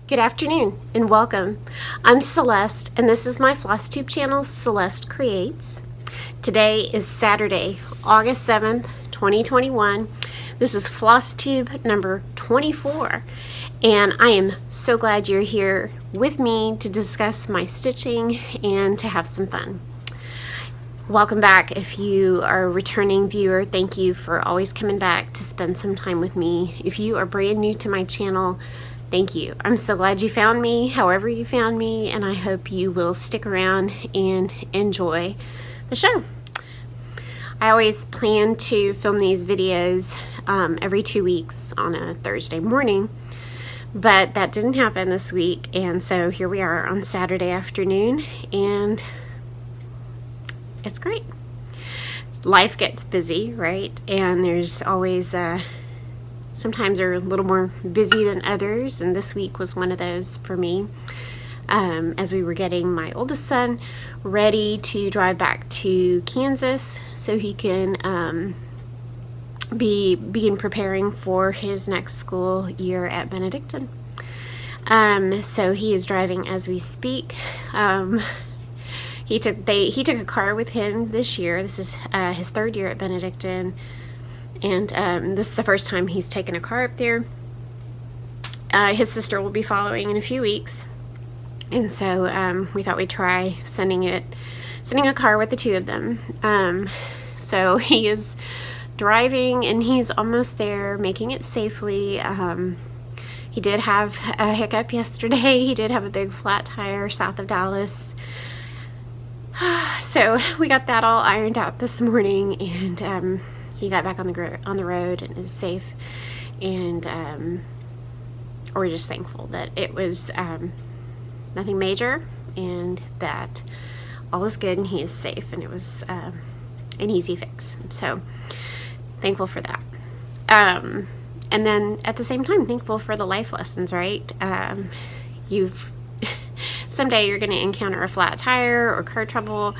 Good afternoon and welcome. I'm Celeste and this is my FlossTube channel, Celeste Creates. Today is Saturday, August 7th, 2021. This is FlossTube number 24 and I am so glad you're here with me to discuss my stitching and to have some fun. Welcome back. If you are a returning viewer, thank you for always coming back to spend some time with me. If you are brand new to my channel, thank you. I'm so glad you found me, however you found me, and I hope you will stick around and enjoy the show. I always plan to film these videos every 2 weeks on a Thursday morning, but that didn't happen this week, and so here we are on Saturday afternoon, and it's great. Life gets busy, right? And there's always sometimes are a little more busy than others, and this week was one of those for me. As we were getting my oldest son ready to drive back to Kansas so he can begin preparing for his next school year at Benedictine. So he is driving as we speak. He took a car with him this year. This is his third year at Benedictine. And this is the first time he's taken a car up there. His sister will be following in a few weeks. And so we thought we'd try sending a car with the two of them. So he is driving and he's almost there, making it safely. He did have a hiccup yesterday. He did have a big flat tire south of Dallas. So we got that all ironed out this morning, and he got back on the road and is safe, and we're just thankful that it was nothing major and that all is good and he is safe, and it was an easy fix. So thankful for that. And then at the same time, thankful for the life lessons, right? Someday you're going to encounter a flat tire or car trouble,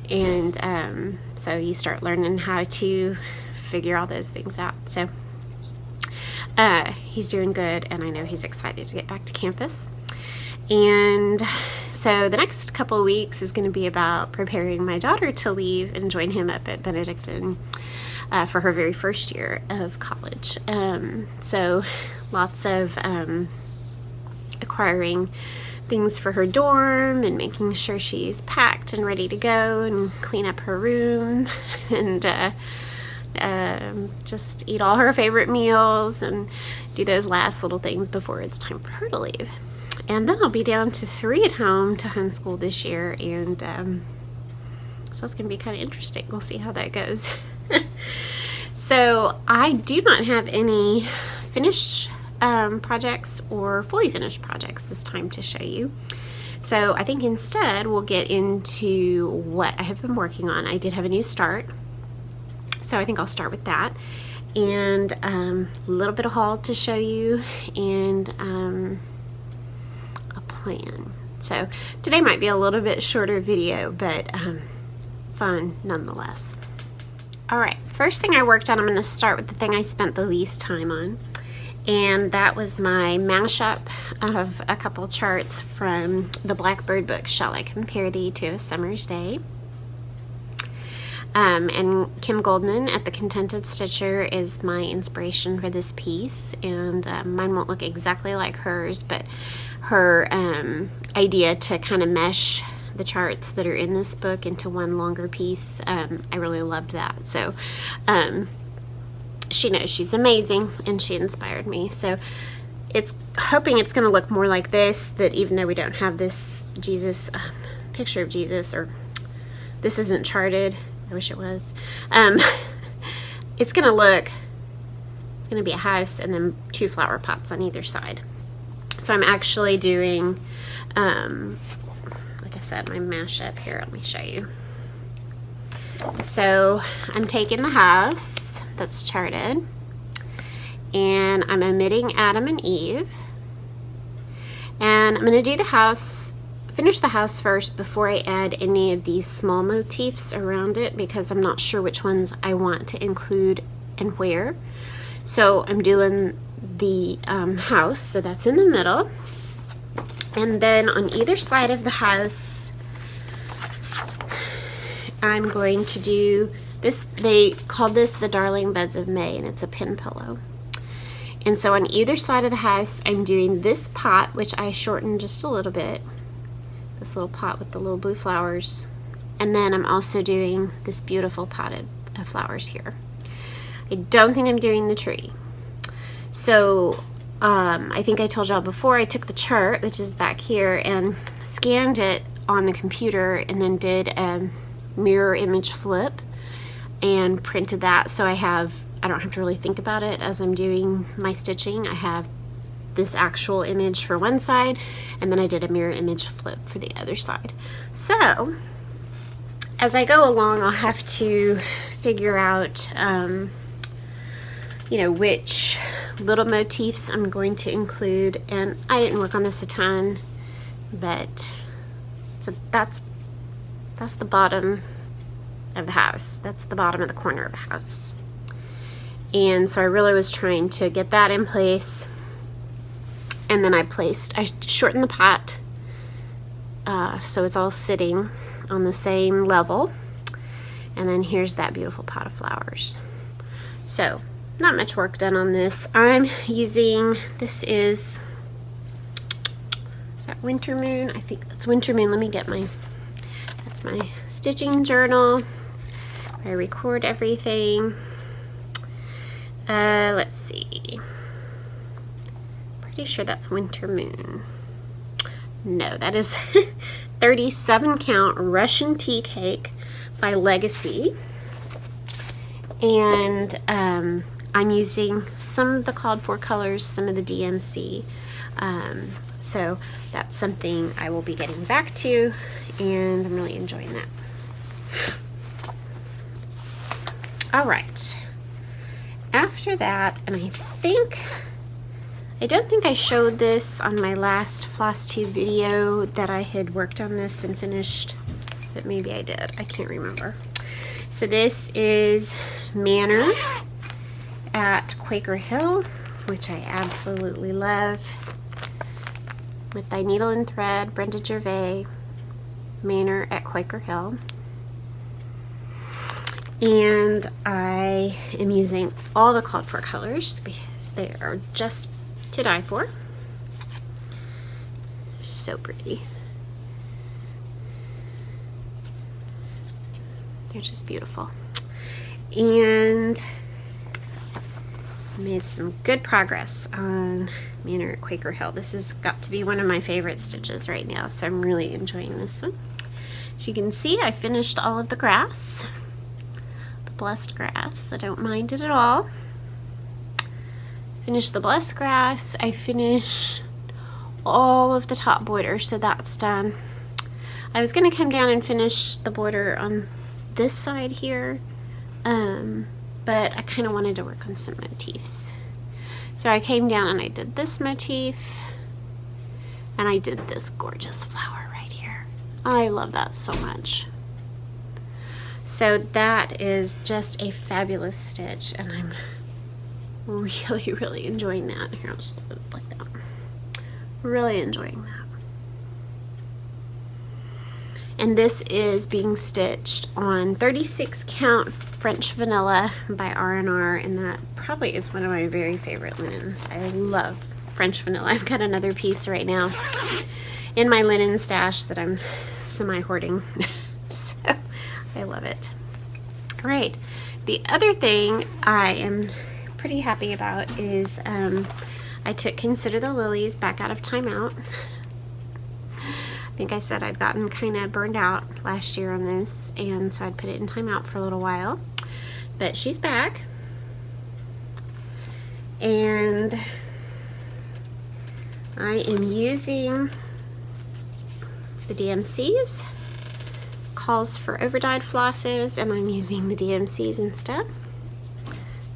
and so you start learning how to figure all those things out. So he's doing good, and I know he's excited to get back to campus. And so the next couple of weeks is going to be about preparing my daughter to leave and join him up at Benedictine for her very first year of college. So lots of acquiring things for her dorm and making sure she's packed and ready to go and clean up her room and just eat all her favorite meals and do those last little things before it's time for her to leave. And then I'll be down to 3 at home to homeschool this year, and so it's going to be kind of interesting. We'll see how that goes. So I do not have any finished projects or fully finished projects this time to show you. So I think instead we'll get into what I have been working on. I did have a new start, so I think I'll start with that, and a little bit of haul to show you, and a plan. So today might be a little bit shorter video, but fun nonetheless. Alright, first thing I worked on, I'm going to start with the thing I spent the least time on, and that was my mashup of a couple charts from the Blackbird book, Shall I Compare Thee to a Summer's Day? And Kim Goldman at The Contented Stitcher is my inspiration for this piece, and mine won't look exactly like hers, but her idea to kind of mesh the charts that are in this book into one longer piece, I really loved that. So she knows she's amazing, and she inspired me. So it's hoping it's going to look more like this, that even though we don't have this Jesus picture of Jesus, or this isn't charted, I wish it was, it's going to be a house and then 2 flower pots on either side. So I'm actually doing, like I said, my mashup here. Let me show you. So I'm taking the house that's charted, and I'm omitting Adam and Eve, and I'm going to do the house, finish the house first before I add any of these small motifs around it, because I'm not sure which ones I want to include and where. So I'm doing the house, so that's in the middle, And then on either side of the house, I'm going to do this. They call this the Darling Beds of May, and it's a pin pillow. And so on either side of the house, I'm doing this pot, which I shortened just a little bit. This little pot with the little blue flowers. And then I'm also doing this beautiful potted flowers here. I don't think I'm doing the tree. So I think I told y'all before, I took the chart, which is back here, and scanned it on the computer and then did a mirror image flip and printed that. So I don't have to really think about it as I'm doing my stitching. I have this actual image for one side, and then I did a mirror image flip for the other side. So as I go along, I'll have to figure out you know, which little motifs I'm going to include. And I didn't work on this a ton, but so that's the bottom of the house. That's the bottom of the corner of the house. And so I really was trying to get that in place. And then I shortened the pot so it's all sitting on the same level. And then here's that beautiful pot of flowers. So not much work done on this. I'm using, is that Winter Moon? I think that's Winter Moon. Let me get that's my stitching journal. I record everything. Let's see. Pretty sure that's Winter Moon. No, that is 37 count Russian tea cake by Legacy. And I'm using some of the called for colors, some of the DMC. So that's something I will be getting back to, and I'm really enjoying that. All right. After that, and I don't think I showed this on my last FlossTube video that I had worked on this and finished, but maybe I did. I can't remember. So this is Manor at Quaker Hill, which I absolutely love. With Thy Needle and Thread, Brenda Gervais, Manor at Quaker Hill. And I am using all the called for colors because they are just to die for. So pretty. They're just beautiful. And made some good progress on Manor at Quaker Hill. This has got to be one of my favorite stitches right now, so I'm really enjoying this one. As you can see, I finished all of the grass. Blessed grass. I don't mind it at all. Finished the blessed grass. I finished all of the top border, so that's done. I was going to come down and finish the border on this side here, but I kind of wanted to work on some motifs. So I came down and I did this motif, and I did this gorgeous flower right here. I love that so much. So that is just a fabulous stitch, and I'm really, really enjoying that. Here, I'll just put it like that. Really enjoying that. And this is being stitched on 36 count French Vanilla by R&R, and that probably is one of my very favorite linens. I love French Vanilla. I've got another piece right now in my linen stash that I'm semi-hoarding. So I love it. All right, the other thing I am pretty happy about is I took Consider the Lilies back out of timeout. I think I said I'd gotten kind of burned out last year on this, and so I'd put it in timeout for a little while. But she's back, and I am using the DMCs. Calls for overdyed flosses, and I'm using the DMCs instead.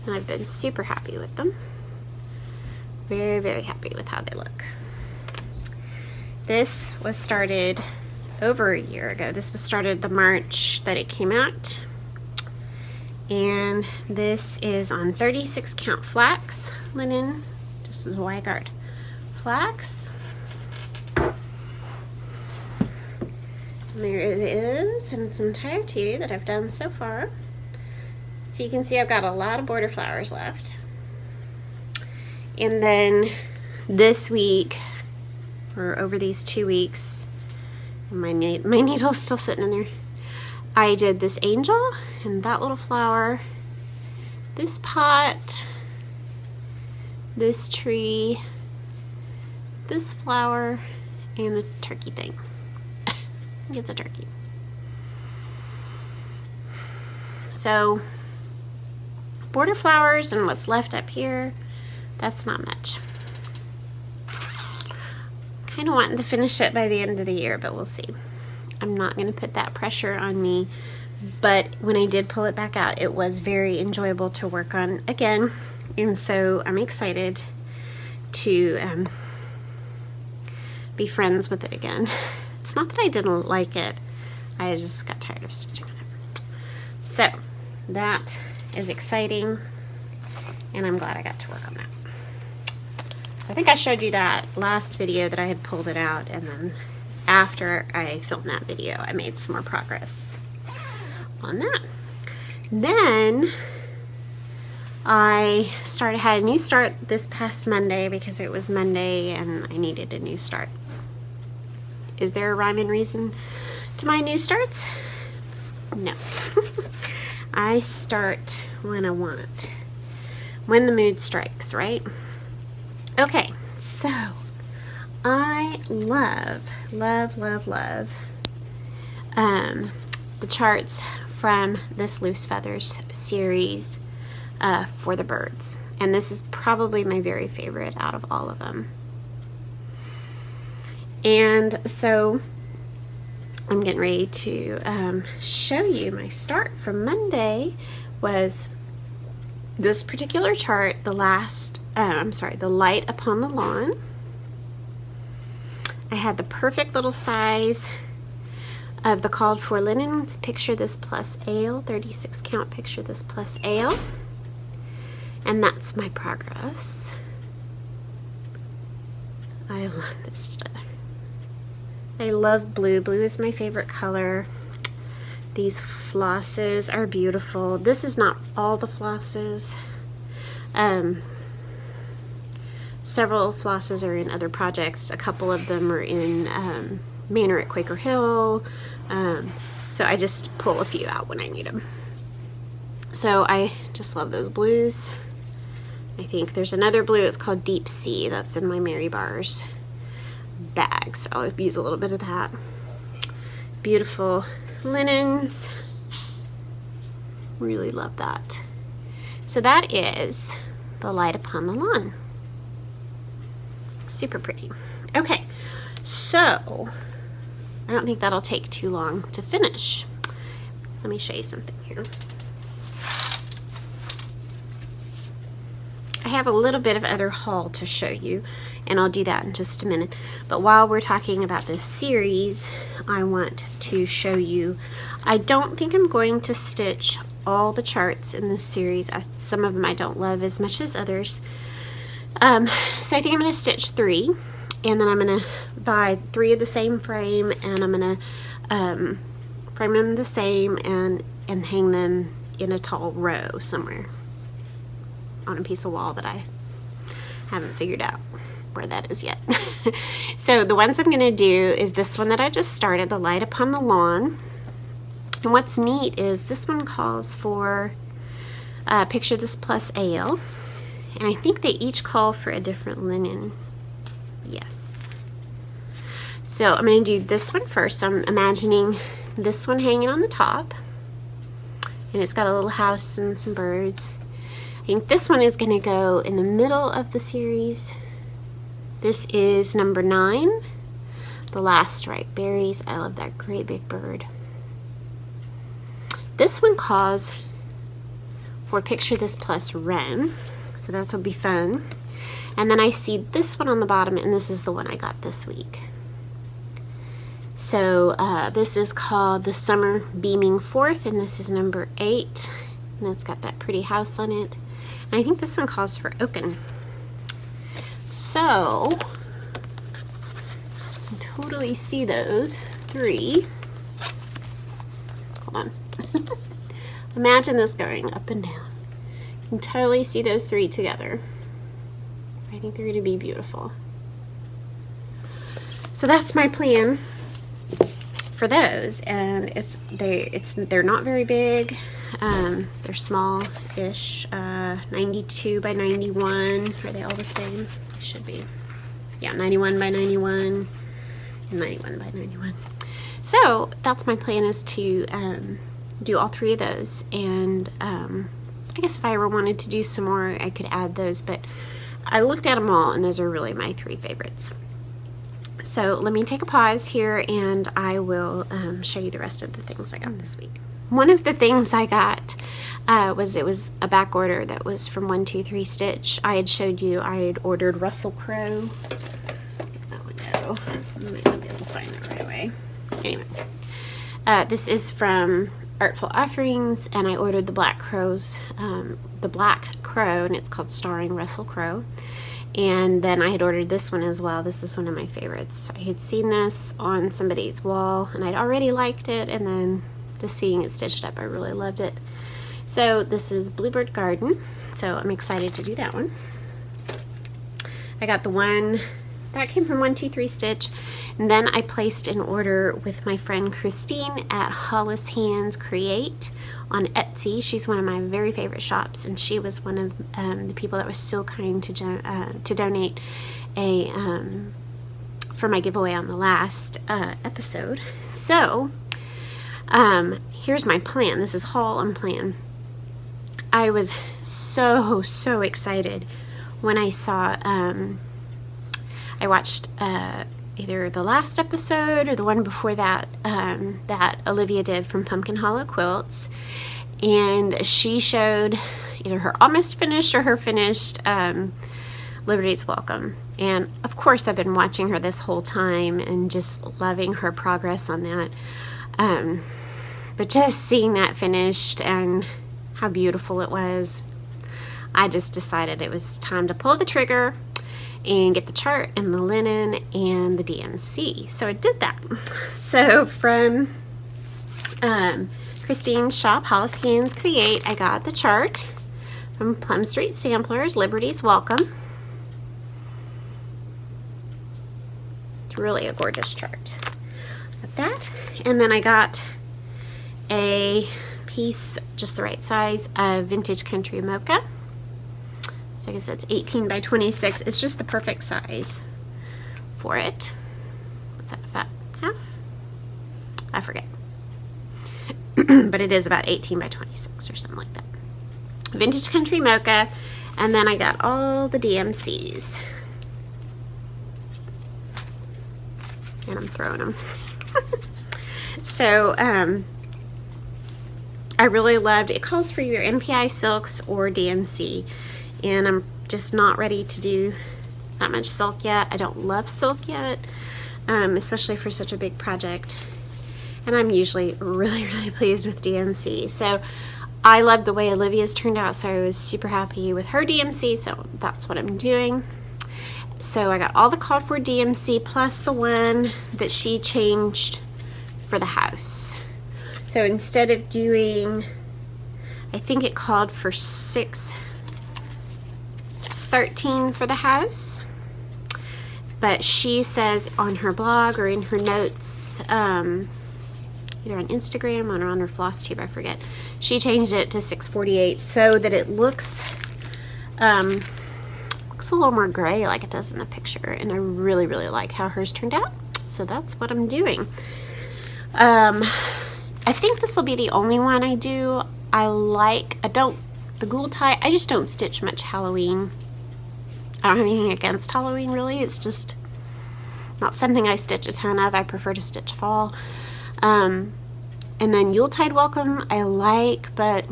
And I've been super happy with them. Very, very happy with how they look. This was started over a year ago. This was started the March that it came out. And this is on 36 count flax linen. This is Weigard flax. And there it is in its entirety that I've done so far. So you can see I've got a lot of border flowers left. And then this week, or over these 2 weeks, my needle's still sitting in there, I did this angel and that little flower, this pot, this tree, this flower, and the turkey thing. I think it's a turkey. So border flowers and what's left up here, that's not much. Kind of wanting to finish it by the end of the year, but we'll see. I'm not going to put that pressure on me, but when I did pull it back out, it was very enjoyable to work on again, and so I'm excited to be friends with it again. It's not that I didn't like it, I just got tired of stitching on it. So that is exciting, and I'm glad I got to work on that. So I think I showed you that last video that I had pulled it out, and then after I filmed that video I made some more progress on that. Then I had a new start this past Monday because it was Monday and I needed a new start. Is there a rhyme and reason to my new starts? No. I start when I want, when the mood strikes, right? Okay, so I love the charts from this Loose Feathers series for the birds, and this is probably my very favorite out of all of them. And so I'm getting ready to show you my start from Monday. Was this particular chart, the Light Upon the Lawn. I had the perfect little size of the called for linens. Picture this plus ale, 36 count picture this plus ale. And that's my progress. I love this stuff. I love blue. Blue is my favorite color. These flosses are beautiful. This is not all the flosses. Several flosses are in other projects. A couple of them are in Manor at Quaker Hill. So I just pull a few out when I need them. So I just love those blues. I think there's another blue, it's called Deep Sea, that's in my Mary Bars bag, so I'll use a little bit of that. Beautiful linens. Really love that. So that is the Light Upon the Lawn. Super pretty. Okay, so I don't think that'll take too long to finish. Let me show you something here. I have a little bit of other haul to show you, and I'll do that in just a minute. But while we're talking about this series, I want to show you, I don't think I'm going to stitch all the charts in this series. Some of them I don't love as much as others. So I think I'm going to stitch 3, and then I'm going to buy 3 of the same frame, and I'm going to frame them the same and hang them in a tall row somewhere on a piece of wall that I haven't figured out where that is yet. So the ones I'm going to do is this one that I just started, the Light Upon the Lawn. And what's neat is this one calls for Picture This plus Ale, and I think they each call for a different linen. Yes. So I'm going to do this one first. I'm imagining this one hanging on the top, and it's got a little house and some birds. I think this one is going to go in the middle of the series. This is number 9, the last striped berries. I love that great big bird. This one calls for Picture This plus Wren, so that will be fun. And then I see this one on the bottom, and this is the one I got this week. So this is called The Summer Beaming Forth, and this is number 8, and it's got that pretty house on it. And I think this one calls for Oaken. So I totally see those 3. hold on. Imagine this going up and down. You can totally see those three together. I think they're going to be beautiful. So that's my plan for those, and they're not very big. They're small-ish, 92 by 91. Are they all the same? They should be. Yeah, 91 by 91 and 91 by 91. So that's my plan, is to do all three of those, and I guess if I ever wanted to do some more, I could add those, but I looked at them all, and those are really my three favorites. So let me take a pause here, and I will show you the rest of the things I got this week. One of the things I got was a back order that was from 123 Stitch. I had showed you I had ordered Russell Crowe. Oh no, I might not be able to find it right away. Anyway, this is from Artful Offerings, and I ordered the Black Crow, and it's called Starring Russell Crowe. And then I had ordered this one as well. This is one of my favorites. I had seen this on somebody's wall, and I'd already liked it, and then just seeing it stitched up, I really loved it. So this is Bluebird Garden, so I'm excited to do that one. I got the one that came from 123 Stitch, and then I placed an order with my friend Christine at Hollis Hands Create on Etsy. She's one of my very favorite shops, and she was one of the people that was so kind to donate for my giveaway on the last episode. So here's my plan. This is haul and plan. I was so excited when I saw I watched either the last episode or the one before that that Olivia did from Pumpkin Hollow Quilts, and she showed either her almost finished or her finished Liberty's Welcome. And of course I've been watching her this whole time and just loving her progress on that. But just seeing that finished and how beautiful it was, I just decided it was time to pull the trigger and get the chart and the linen and the DMC. So I did that. So from Christine's shop, Hollis Hands Create, I got the chart from Plum Street Samplers, Liberty's Welcome. It's really a gorgeous chart. Got that. And then I got a piece, just the right size, of Vintage Country Mocha. So I guess that's 18 by 26. It's just the perfect size for it. What's that, about half? I forget. But it is about 18 by 26 or something like that. Vintage Country Mocha. And then I got all the DMCs. And I'm throwing them. So, I really loved, it calls for either NPI silks or DMC, and I'm just not ready to do that much silk yet. I don't love silk yet, especially for such a big project, and I'm usually really pleased with DMC. So I love the way Olivia's turned out, so I was super happy with her DMC, so that's what I'm doing. So I got all the called for DMC plus the one that she changed for the house. So instead of doing, I think it called for 613 for the house, but she says on her blog or in her notes, either on Instagram or on her FlossTube, I forget, she changed it to 648 so that it looks a little more gray like it does in the picture, and I really like how hers turned out. So that's what I'm doing. I think this will be the only one I do. The Ghoul Tie, I just don't stitch much Halloween. I don't have anything against Halloween, really. It's just not something I stitch a ton of. I prefer to stitch fall. And then Yuletide Welcome I like, but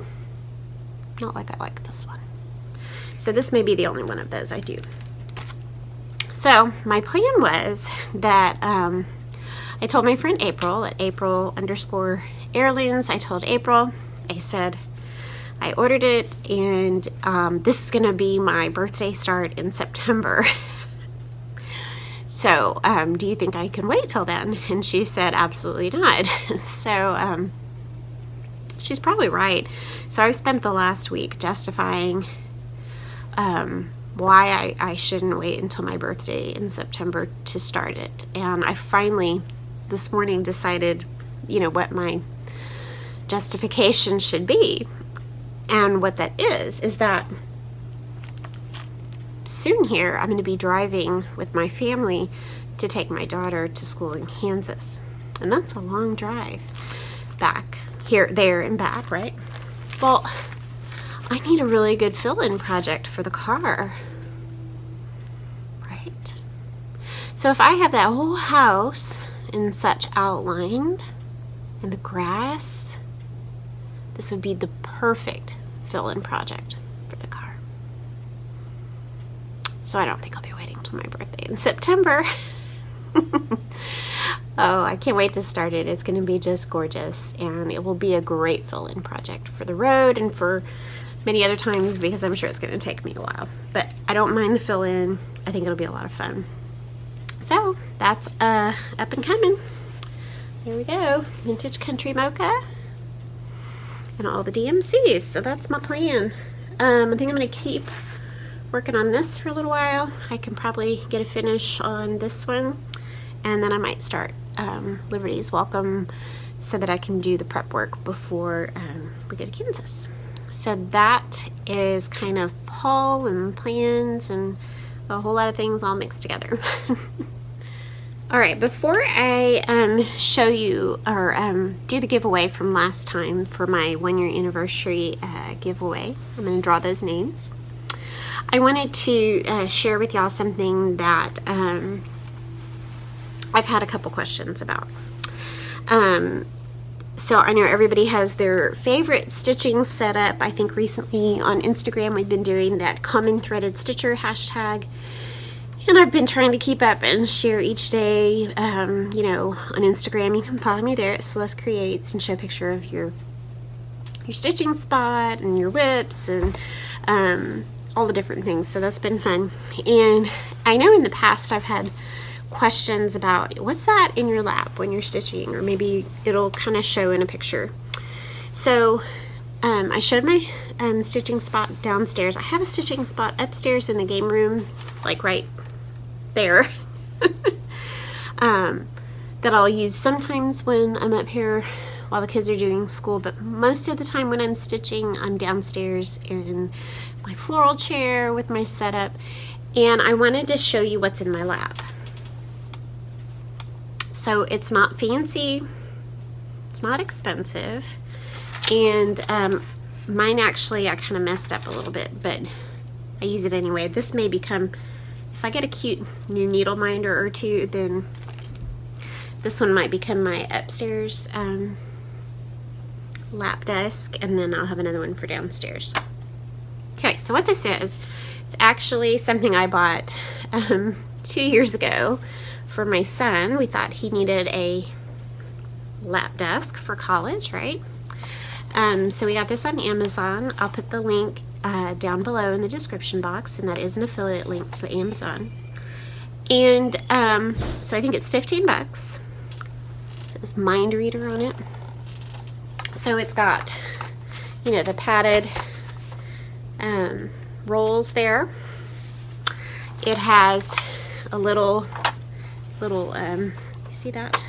not like I like this one. So this may be the only one of those I do. So my plan was that I told my friend April at April_heirlooms. I told April, I said, I ordered it, and this is gonna be my birthday start in September. So do you think I can wait till then? And she said absolutely not. So she's probably right. So I've spent the last week justifying why I shouldn't wait until my birthday in September to start it. And I finally, this morning, decided, you know, what my justification should be. And what that is that soon here I'm going to be driving with my family to take my daughter to school in Kansas. And that's a long drive back, here, there, and back, right? Well, I need a really good fill-in project for the car, right? So if I have that whole house and such outlined, and the grass, this would be the perfect fill-in project for the car. So I don't think I'll be waiting till my birthday in September. Oh, I can't wait to start it. It's going to be just gorgeous, and it will be a great fill-in project for the road and for many other times, because I'm sure it's going to take me a while. But I don't mind the fill-in. I think it'll be a lot of fun. So that's up and coming. Here we go. Vintage Country Mocha and all the DMCs. So that's my plan. I think I'm going to keep working on this for a little while. I can probably get a finish on this one, and then I might start Liberty's Welcome so that I can do the prep work before we go to Kansas. So that is kind of haul and plans and a whole lot of things all mixed together. All right, before I show you or do the giveaway from last time for my 1-year anniversary giveaway, I'm going to draw those names. I wanted to share with y'all something that I've had a couple questions about. So I know everybody has their favorite stitching setup. I think recently on Instagram we've been doing that common threaded stitcher hashtag. And I've been trying to keep up and share each day, you know, on Instagram. You can follow me there at Celeste Creates and show a picture of your stitching spot and your whips and all the different things. So that's been fun. And I know in the past I've had questions about what's that in your lap when you're stitching, or maybe it'll kind of show in a picture. So I showed my stitching spot downstairs. I have a stitching spot upstairs in the game room, like right there, that I'll use sometimes when I'm up here while the kids are doing school, but most of the time when I'm stitching, I'm downstairs in my floral chair with my setup. And I wanted to show you what's in my lap. So it's not fancy, it's not expensive, and mine actually I kind of messed up a little bit, but I use it anyway. This may become, if I get a cute new needle minder or two, then this one might become my upstairs lap desk, and then I'll have another one for downstairs. Okay, so what this is, it's actually something I bought 2 years ago for my son. We thought he needed a lap desk for college, right? So we got this on Amazon. I'll put the link down below in the description box, and that is an affiliate link to Amazon. And so I think it's 15 bucks. It says Mind Reader on it. So it's got, you know, the padded rolls there. It has a little, you see that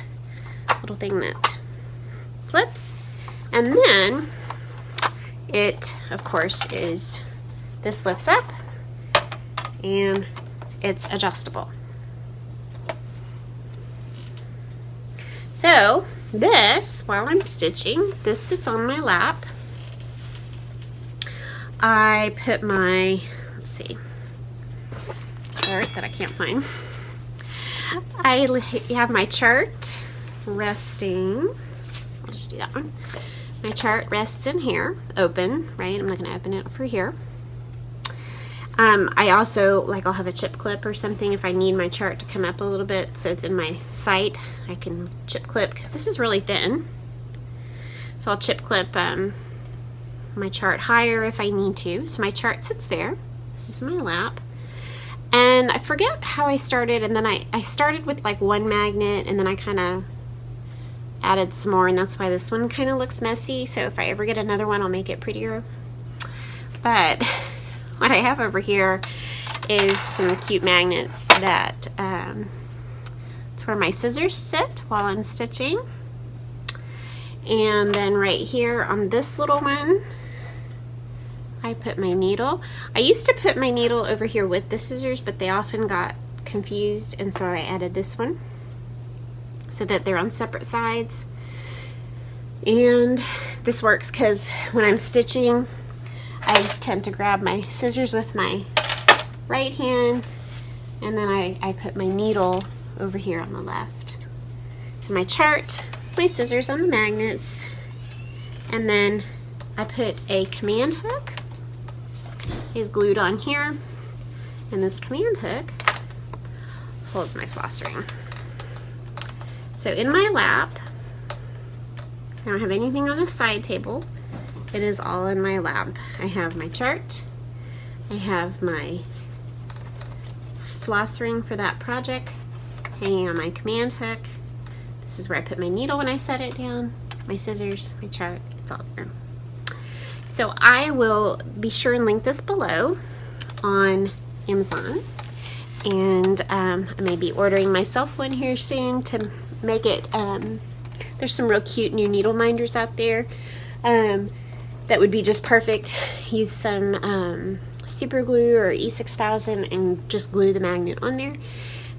little thing that flips, and then it, of course, is, this lifts up and it's adjustable. So this, while I'm stitching, this sits on my lap. I put my, let's see, chart that I can't find. I have my chart resting, I'll just do that one. My chart rests in here, open, right? I'm not going to open it for here. I also, like, I'll have a chip clip or something if I need my chart to come up a little bit so it's in my sight. I can chip clip, because this is really thin. So I'll chip clip my chart higher if I need to. So my chart sits there. This is my lap. And I forget how I started, and then I started with like one magnet, and then I kind of added some more, and that's why this one kind of looks messy. So if I ever get another one, I'll make it prettier. But what I have over here is some cute magnets that it's where my scissors sit while I'm stitching. And then right here on this little one, I put my needle. I used to put my needle over here with the scissors, but they often got confused, and so I added this one so that they're on separate sides. And this works because when I'm stitching, I tend to grab my scissors with my right hand, and then I put my needle over here on the left. So my chart, my scissors on the magnets, and then I put a command hook. It's glued on here, and this command hook holds my floss ring. So in my lap, I don't have anything on a side table. It is all in my lap. I have my chart, I have my floss ring for that project hanging on my command hook. This is where I put my needle when I set it down, my scissors, my chart, it's all there. So I will be sure and link this below on Amazon, and I may be ordering myself one here soon to make it. There's some real cute new needle minders out there that would be just perfect. Use some super glue or E6000 and just glue the magnet on there.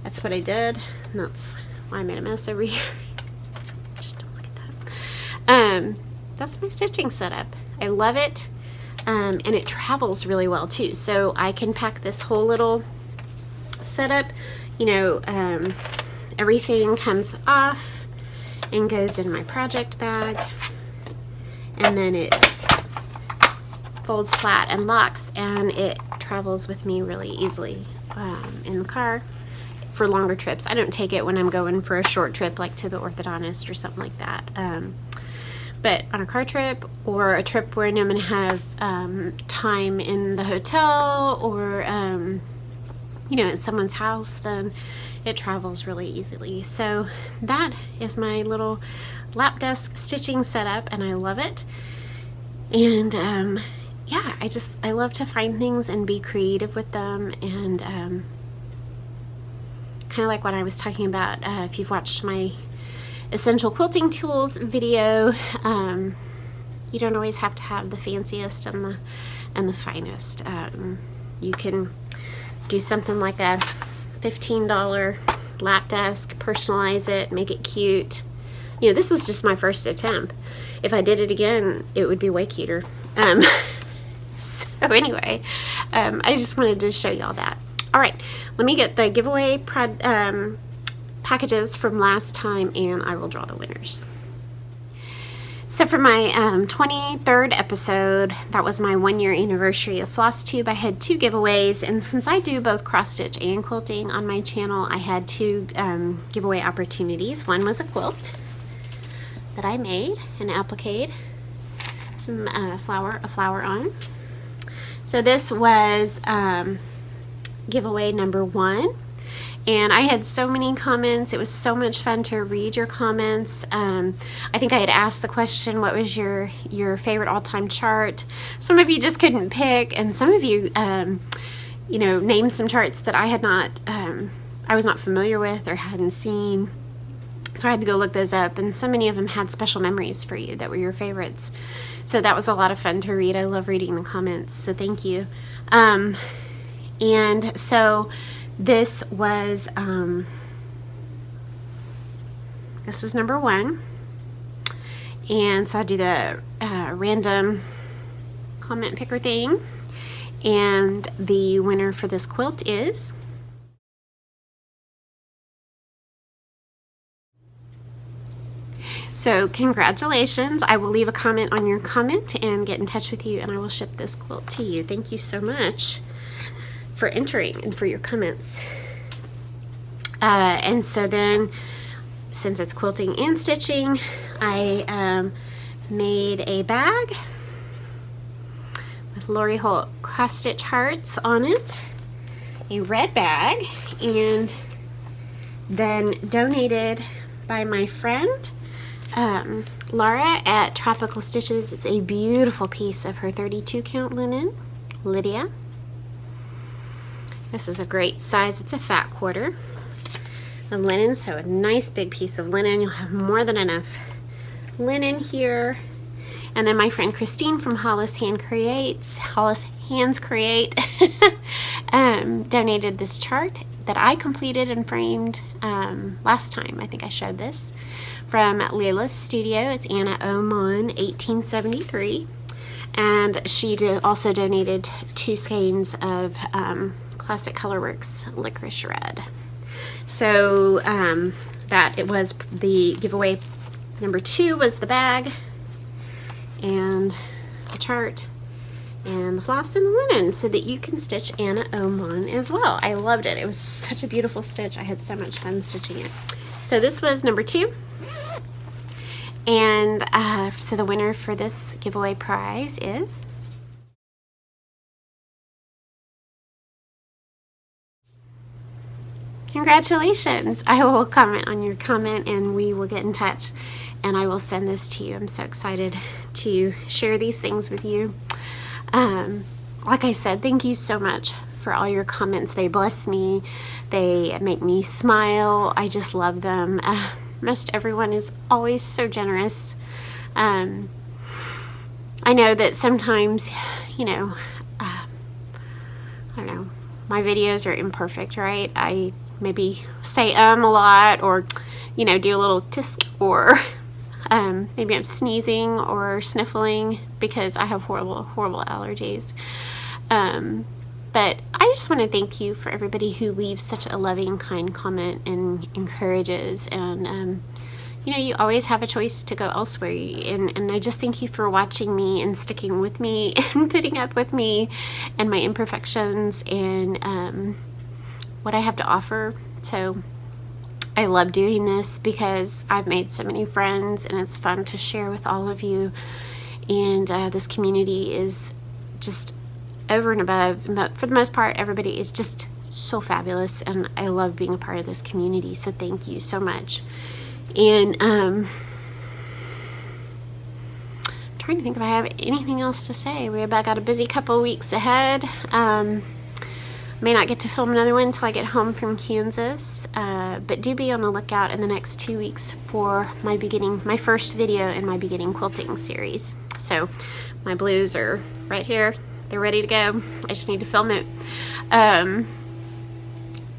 That's what I did, and that's why I made a mess over here. Just don't look at that. That's my stitching setup. I love it, and it travels really well too. So I can pack this whole little setup, you know, everything comes off and goes in my project bag, and then it folds flat and locks, and it travels with me really easily in the car for longer trips. I don't take it when I'm going for a short trip like to the orthodontist or something like that. But on a car trip or a trip where I'm going to have time in the hotel or, you know, at someone's house, then it travels really easily. So that is my little lap desk stitching setup, and I love it. And yeah, I love to find things and be creative with them. And kind of like what I was talking about, if you've watched my essential quilting tools video, you don't always have to have the fanciest and the finest. You can do something like a $15 lap desk, personalize it, make it cute. You know, this is just my first attempt. If I did it again, it would be way cuter. So anyway, I just wanted to show y'all that. All right, let me get the giveaway packages from last time, and I will draw the winners. So for my 23rd episode, that was my 1-year anniversary of FlossTube, I had 2 giveaways, and since I do both cross stitch and quilting on my channel, I had 2 giveaway opportunities. One was a quilt that I made and appliqued some a flower on. So this was giveaway number 1. And I had so many comments. It was so much fun to read your comments. I think I had asked the question, what was your favorite all-time chart? Some of you just couldn't pick, and some of you, you know, named some charts that I had not, I was not familiar with or hadn't seen. So I had to go look those up, and so many of them had special memories for you that were your favorites. So that was a lot of fun to read. I love reading the comments, so thank you. And so this was number 1, and so I do the random comment picker thing, and the winner for this quilt is so congratulations. I will leave a comment on your comment and get in touch with you, and I will ship this quilt to you. Thank you so much for entering and for your comments. And so then, since it's quilting and stitching, I made a bag with Lori Holt cross stitch hearts on it, a red bag, and then donated by my friend Laura at Tropical Stitches. It's a beautiful piece of her 32 count linen. Lydia. This is a great size. It's a fat quarter of linen, so a nice big piece of linen. You'll have more than enough linen here. And then my friend Christine from Hollis Hands Create donated this chart that I completed and framed last time. I think I showed this from Lilies Studio. It's Anna Oman 1873, and she also donated 2 skeins of Classic Colorworks Licorice Red. So that it was the giveaway. Number 2 was the bag and the chart and the floss and the linen, so that you can stitch Anna Oman as well. I loved it. It was such a beautiful stitch. I had so much fun stitching it. So this was number 2. And so the winner for this giveaway prize is congratulations. I will comment on your comment and we will get in touch and I will send this to you. I'm so excited to share these things with you. Like I said, thank you so much for all your comments. They bless me. They make me smile. I just love them. Most everyone is always so generous. I know that sometimes, you know, I don't know, my videos are imperfect, right? I maybe say a lot, or, you know, do a little tisk, or maybe I'm sneezing or sniffling because I have horrible allergies. But I just want to thank you for everybody who leaves such a loving, kind comment and encourages. And, you know, you always have a choice to go elsewhere. And I just thank you for watching me and sticking with me and putting up with me and my imperfections and what I have to offer. So I love doing this because I've made so many friends and it's fun to share with all of you. And this community is just over and above, but for the most part, everybody is just so fabulous, and I love being a part of this community, so thank you so much. And trying to think if I have anything else to say. We've got a busy couple of weeks ahead. May not get to film another one until I get home from Kansas, but do be on the lookout in the next 2 weeks for my first video in my beginning quilting series. So my blues are right here. They're ready to go. I just need to film it. I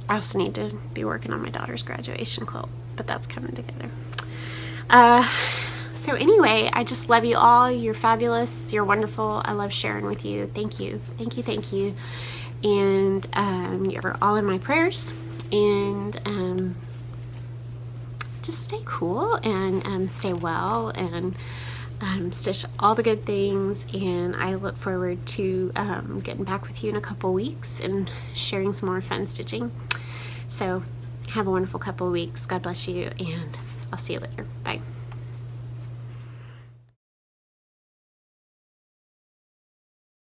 also need to be working on my daughter's graduation quilt, but that's coming together. So anyway, I just love you all. You're fabulous. You're wonderful. I love sharing with you. Thank you. Thank you. Thank you. And you're all in my prayers. And just stay cool and stay well and stitch all the good things, and I look forward to getting back with you in a couple weeks and sharing some more fun stitching. So have a wonderful couple of weeks. God bless you, and I'll see you later. Bye.